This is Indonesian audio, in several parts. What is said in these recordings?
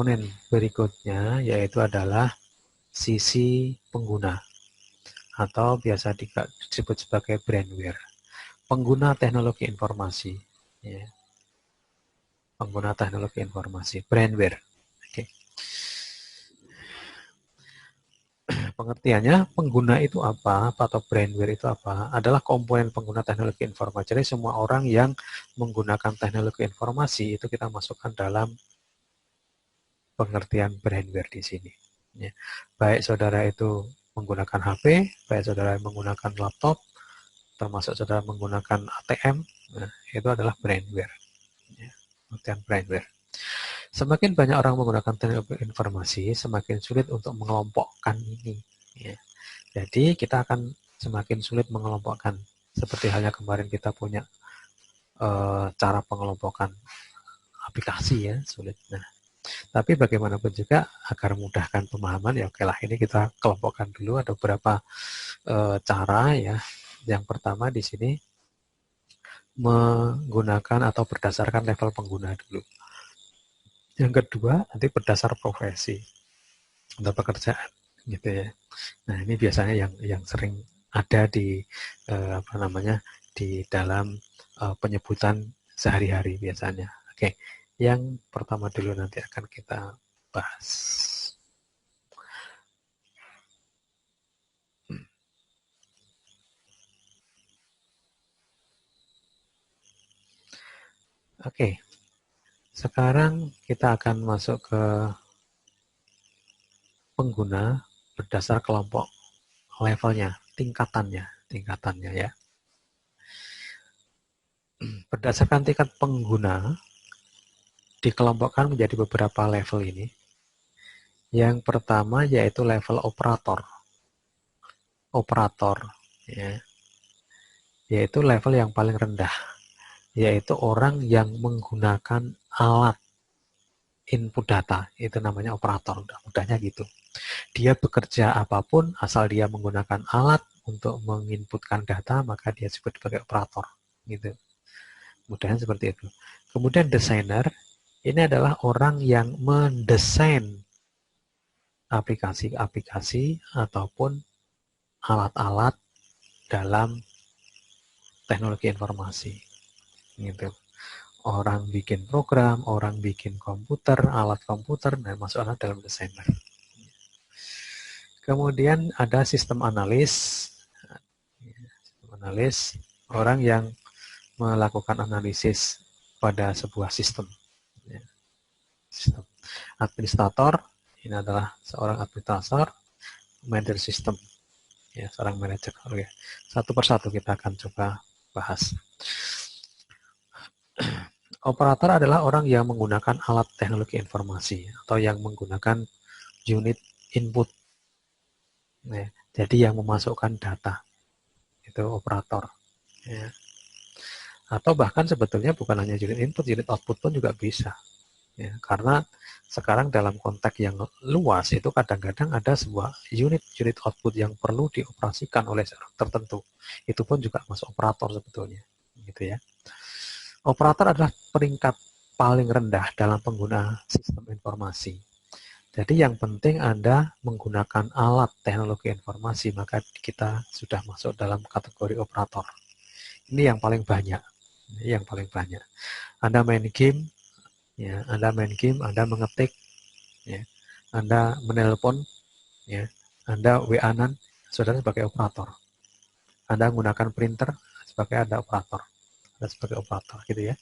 komponen berikutnya yaitu adalah sisi pengguna atau biasa disebut sebagai brandware. Pengguna teknologi informasi, ya. Pengguna teknologi informasi, brandware. Oke. Pengertiannya, pengguna itu apa atau brandware itu apa? Adalah komponen pengguna teknologi informasi. Jadi semua orang yang menggunakan teknologi informasi itu kita masukkan dalam pengertian brandware di sini. Ya. Baik saudara itu menggunakan HP, baik saudara menggunakan laptop, termasuk saudara menggunakan ATM, nah, itu adalah brandware. Ya. Pengertian brandware. Semakin banyak orang menggunakan teknologi informasi, semakin sulit untuk mengelompokkan ini. Ya. Jadi kita akan semakin sulit mengelompokkan. Seperti halnya kemarin kita punya cara pengelompokan aplikasi ya, sulit. Nah, tapi bagaimanapun juga agar mudahkan pemahaman ya oke lah ini kita kelompokkan dulu ada beberapa cara ya. Yang pertama di sini menggunakan atau berdasarkan level pengguna dulu. Yang kedua nanti berdasar profesi atau pekerjaan gitu ya. Nah ini biasanya yang sering ada di di dalam penyebutan sehari-hari biasanya. Oke, yang pertama dulu nanti akan kita bahas. Oke, sekarang kita akan masuk ke pengguna berdasar kelompok levelnya, tingkatannya ya. Berdasarkan tingkat pengguna dikelompokkan menjadi beberapa level ini. Yang pertama yaitu level operator. Operator ya. Yaitu level yang paling rendah, yaitu orang yang menggunakan alat input data, itu namanya operator, mudahnya gitu. Dia bekerja apapun, asal dia menggunakan alat untuk menginputkan data, maka dia disebut sebagai operator. Gitu. Mudahnya seperti itu. Kemudian desainer, ini adalah orang yang mendesain aplikasi-aplikasi ataupun alat-alat dalam teknologi informasi. Gitu. Orang bikin program, orang bikin komputer, alat komputer, dan masuklah dalam desainer. Kemudian ada sistem analis. Orang yang melakukan analisis pada sebuah sistem. Sistem. Administrator, ini adalah seorang administrator, manajer sistem. Ya, seorang manajer. Oke. Satu persatu kita akan coba bahas. Operator adalah orang yang menggunakan alat teknologi informasi atau yang menggunakan unit input. Nah, jadi yang memasukkan data itu operator. Ya. Atau bahkan sebetulnya bukan hanya unit input, unit output pun juga bisa. Ya, karena sekarang dalam konteks yang luas itu kadang-kadang ada sebuah unit output yang perlu dioperasikan oleh seorang tertentu. Itu pun juga masuk operator sebetulnya. Gitu ya. Operator adalah peringkat paling rendah dalam pengguna sistem informasi. Jadi yang penting Anda menggunakan alat teknologi informasi, maka kita sudah masuk dalam kategori operator. Ini yang paling banyak. Anda main game, ya, Anda mengetik, ya, Anda menelpon, ya, Anda WA-an, saudara sebagai operator. Anda menggunakan printer sebagai Anda operator. Sebagai operator gitu ya.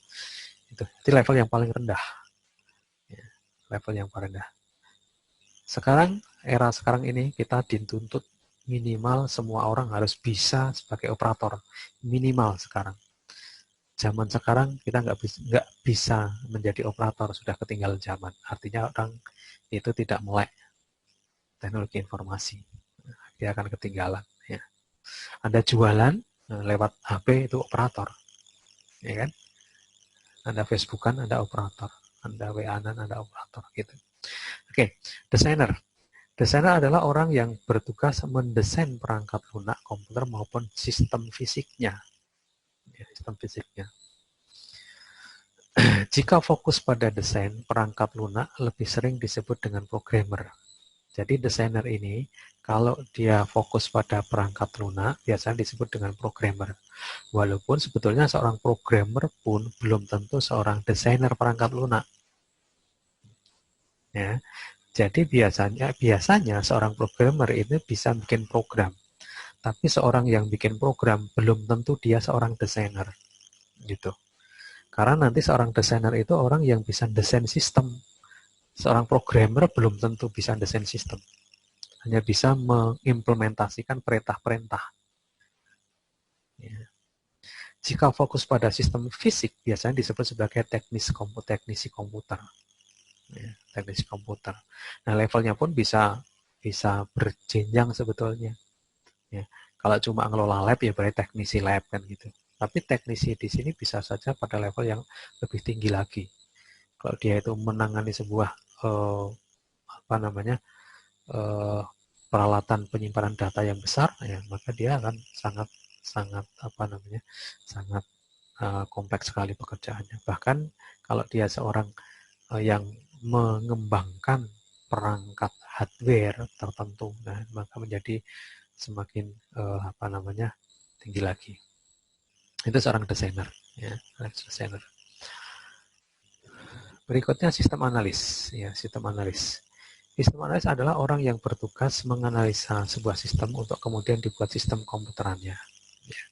Itu level yang paling rendah. Ya, level yang paling rendah. Era sekarang ini kita dituntut minimal semua orang harus bisa sebagai operator. Minimal sekarang. Zaman sekarang kita nggak bisa menjadi operator, sudah ketinggalan zaman. Artinya orang itu tidak melek teknologi informasi. Dia akan ketinggalan. Ya. Anda jualan lewat HP itu operator. Ya kan? Anda Facebookan, Anda operator. Anda WA-an, Anda operator. Gitu. Oke, desainer. Desainer adalah orang yang bertugas mendesain perangkat lunak komputer maupun sistem fisiknya. Ya, sistem fisiknya. Jika fokus pada desain, perangkat lunak lebih sering disebut dengan programmer. Jadi desainer ini, kalau dia fokus pada perangkat lunak, biasanya disebut dengan programmer. Walaupun sebetulnya seorang programmer pun belum tentu seorang desainer perangkat lunak. Ya, jadi biasanya seorang programmer itu bisa bikin program. Tapi seorang yang bikin program belum tentu dia seorang desainer. Gitu. Karena nanti seorang desainer itu orang yang bisa desain sistem. Seorang programmer belum tentu bisa desain sistem. Hanya bisa mengimplementasikan perintah-perintah. Ya. Jika fokus pada sistem fisik, biasanya disebut sebagai teknisi komputer. Ya, teknisi komputer. Nah, levelnya pun bisa berjenjang sebetulnya. Ya. Kalau cuma ngelola lab, ya berarti teknisi lab kan gitu. Tapi teknisi di sini bisa saja pada level yang lebih tinggi lagi. Kalau dia itu menangani sebuah apa namanya peralatan penyimpanan data yang besar, ya maka dia akan sangat sangat apa namanya sangat kompleks sekali pekerjaannya. Bahkan kalau dia seorang yang mengembangkan perangkat hardware tertentu, nah maka menjadi semakin apa namanya tinggi lagi. Itu seorang desainer, ya, desainer. Berikutnya sistem analis, ya, sistem analis. Sistem analis adalah orang yang bertugas menganalisa sebuah sistem untuk kemudian dibuat sistem komputerannya. Ya.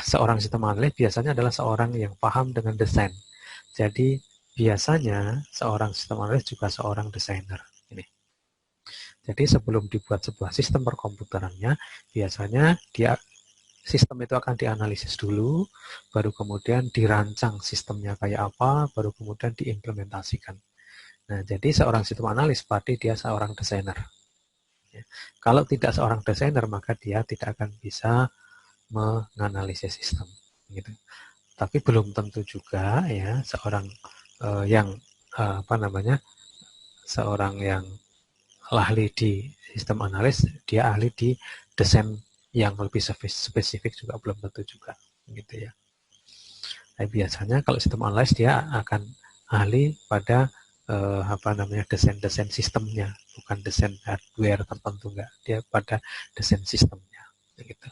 Seorang sistem analis biasanya adalah seorang yang paham dengan desain. Jadi biasanya seorang sistem analis juga seorang desainer. Ini. Jadi sebelum dibuat sebuah sistem perkomputerannya, biasanya sistem itu akan dianalisis dulu, baru kemudian dirancang sistemnya kayak apa, baru kemudian diimplementasikan. Nah, jadi seorang sistem analis berarti dia seorang desainer. Ya. Kalau tidak seorang desainer, maka dia tidak akan bisa menganalisis sistem. Gitu. Tapi belum tentu juga ya seorang yang apa namanya seorang yang ahli di sistem analis, dia ahli di desain yang lebih spesifik juga belum tentu juga, gitu ya. Nah, biasanya kalau sistem analis dia akan ahli pada apa namanya desain sistemnya, bukan desain hardware tertentu, enggak. Dia pada desain sistemnya, gitu.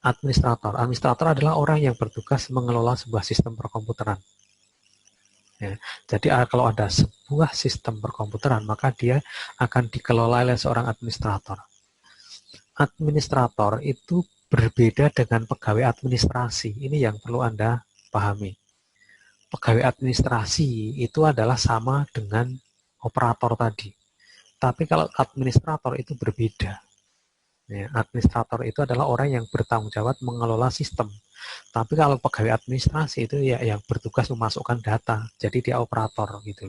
Administrator adalah orang yang bertugas mengelola sebuah sistem perkomputeran. Ya. Jadi kalau ada sebuah sistem perkomputeran, maka dia akan dikelola oleh seorang administrator. Administrator itu berbeda dengan pegawai administrasi. Ini yang perlu Anda pahami. Pegawai administrasi itu adalah sama dengan operator tadi. Tapi kalau administrator itu berbeda. Ya, administrator itu adalah orang yang bertanggung jawab mengelola sistem. Tapi kalau pegawai administrasi itu ya yang bertugas memasukkan data. Jadi dia operator gitu.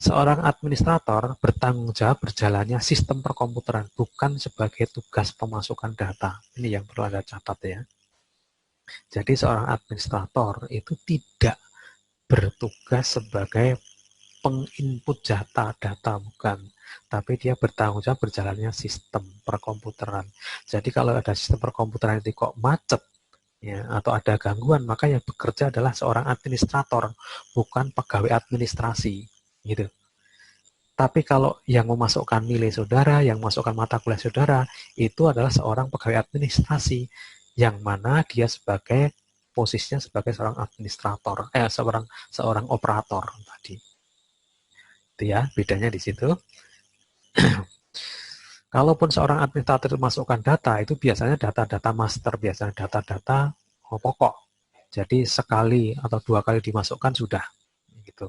Seorang administrator bertanggung jawab berjalannya sistem perkomputeran, bukan sebagai tugas pemasukan data. Ini yang perlu Anda catat ya. Jadi seorang administrator itu tidak bertugas sebagai penginput data bukan. Tapi dia bertanggung jawab berjalannya sistem perkomputeran. Jadi kalau ada sistem perkomputeran itu kok macet, ya, atau ada gangguan, maka yang bekerja adalah seorang administrator, bukan pegawai administrasi. Gitu. Tapi kalau yang memasukkan nilai saudara, yang memasukkan mata kuliah saudara, itu adalah seorang pegawai administrasi, yang mana dia sebagai posisinya sebagai seorang administrator, seorang operator tadi. Itu ya, bedanya di situ. Kalaupun seorang administrator masukkan data, itu biasanya data-data master, biasanya data-data pokok. Jadi sekali atau dua kali dimasukkan sudah, gitu.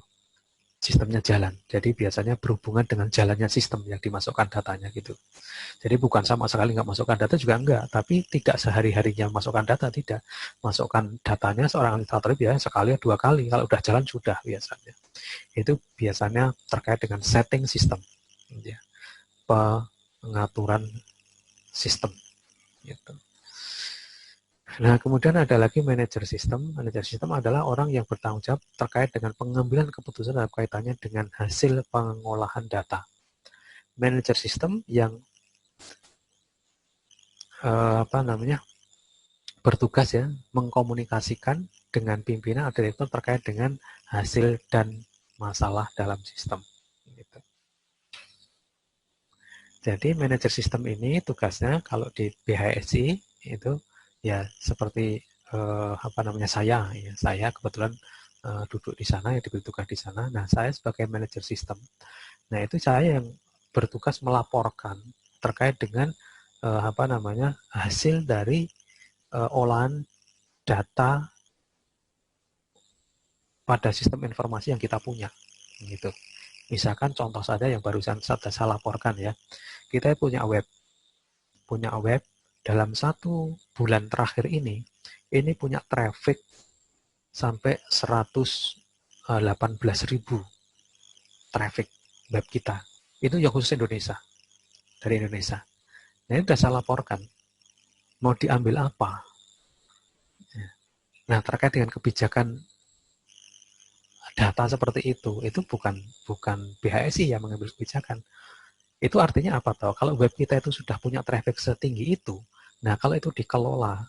Sistemnya jalan. Jadi biasanya berhubungan dengan jalannya sistem yang dimasukkan datanya gitu. Jadi bukan sama sekali nggak masukkan data juga enggak, tapi tidak sehari-harinya masukkan data, tidak. Masukkan datanya seorang administrator biasanya sekali atau dua kali, kalau udah jalan sudah biasanya. Itu biasanya terkait dengan setting sistem, ya. Pengaturan sistem. Gitu. Nah, kemudian ada lagi manajer sistem. Manajer sistem adalah orang yang bertanggung jawab terkait dengan pengambilan keputusan dalam kaitannya dengan hasil pengolahan data. Manajer sistem yang apa namanya bertugas ya mengkomunikasikan dengan pimpinan atau direktur terkait dengan hasil dan masalah dalam sistem. Gitu. Jadi manajer sistem ini tugasnya kalau di BHSI itu ya seperti apa namanya saya kebetulan duduk di sana ya diberi tugas di sana. Nah saya sebagai manajer sistem, nah itu saya yang bertugas melaporkan terkait dengan apa namanya hasil dari olahan data pada sistem informasi yang kita punya gitu. Misalkan contoh saja yang barusan saya laporkan ya, kita punya web dalam 1 bulan terakhir ini punya traffic sampai 118.000 traffic web kita. Itu yang khusus Indonesia, dari Indonesia. Nah ini sudah saya laporkan. Mau diambil apa? Nah terkait dengan kebijakan data seperti itu bukan BHSI yang mengambil kebijakan. Itu artinya apa toh? Kalau web kita itu sudah punya traffic setinggi itu, nah kalau itu dikelola,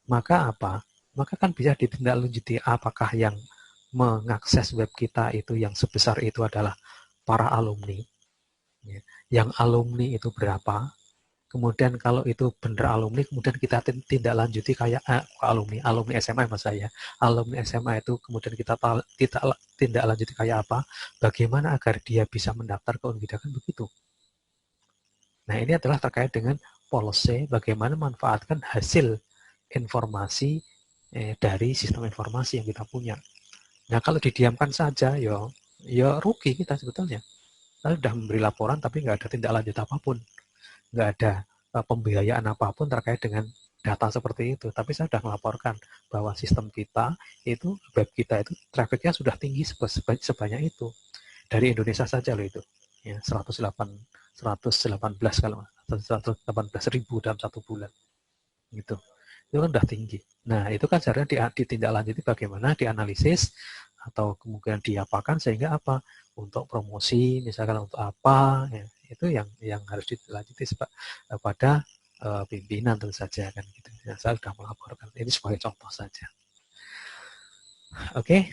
maka apa? Maka kan bisa ditindaklanjuti apakah yang mengakses web kita itu yang sebesar itu adalah para alumni. Ya. Yang alumni itu berapa? Kemudian kalau itu benar alumni, kemudian kita tindak lanjuti kayak alumni SMA mas saya. Alumni SMA itu kemudian kita tindak lanjuti kayak apa? Bagaimana agar dia bisa mendaftar ke Unbida kan begitu. Nah ini adalah terkait dengan policy bagaimana manfaatkan hasil informasi dari sistem informasi yang kita punya. Nah kalau didiamkan saja, ya rugi kita sebetulnya. Kita sudah memberi laporan tapi nggak ada tindak lanjut apapun, nggak ada pembiayaan apapun terkait dengan data seperti itu. Tapi saya sudah melaporkan bahwa sistem kita itu, web kita itu trafficnya sudah tinggi sebanyak itu. Dari Indonesia saja loh itu. Ya, 118 kalau 118.000 dalam 1 bulan. Gitu. Itu kan udah tinggi. Nah, itu kan seharusnya ditindaklanjuti bagaimana dianalisis atau kemungkinan diapakan sehingga apa? Untuk promosi, misalkan untuk apa, ya, itu yang harus ditindaklanjuti pada pimpinan tentu saja kan gitu. Ya, saya sudah melaporkan. Ini sebagai contoh saja. Oke.